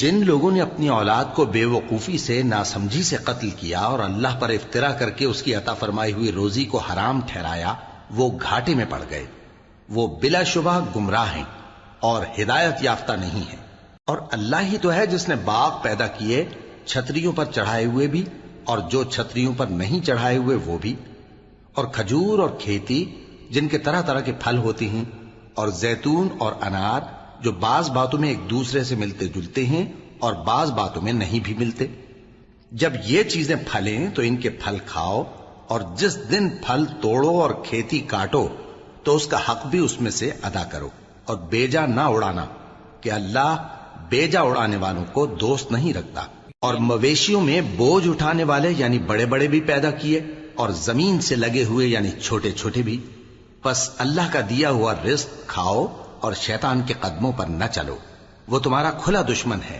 جن لوگوں نے اپنی اولاد کو بے وقوفی سے ناسمجھی سے قتل کیا اور اللہ پر افترا کر کے اس کی عطا فرمائی ہوئی روزی کو حرام ٹھہرایا، وہ گھاٹے میں پڑ گئے، وہ بلا شبہ گمراہ ہیں اور ہدایت یافتہ نہیں ہیں۔ اور اللہ ہی تو ہے جس نے باغ پیدا کیے، چھتریوں پر چڑھائے ہوئے بھی اور جو چھتریوں پر نہیں چڑھائے ہوئے وہ بھی، اور کھجور اور کھیتی جن کے طرح طرح کے پھل ہوتے ہیں، اور زیتون اور انار جو بعض باتوں میں ایک دوسرے سے ملتے جلتے ہیں اور بعض باتوں میں نہیں بھی ملتے۔ جب یہ چیزیں پھلیں تو ان کے پھل کھاؤ، اور جس دن پھل توڑو اور کھیتی کاٹو تو اس کا حق بھی اس میں سے ادا کرو، اور بیجا نہ اڑانا کہ اللہ بیجا اڑانے والوں کو دوست نہیں رکھتا۔ اور مویشیوں میں بوجھ اٹھانے والے یعنی بڑے بڑے بھی پیدا کیے، اور زمین سے لگے ہوئے یعنی چھوٹے چھوٹے بھی۔ پس اللہ کا دیا ہوا رزق کھاؤ اور شیطان کے قدموں پر نہ چلو، وہ تمہارا کھلا دشمن ہے۔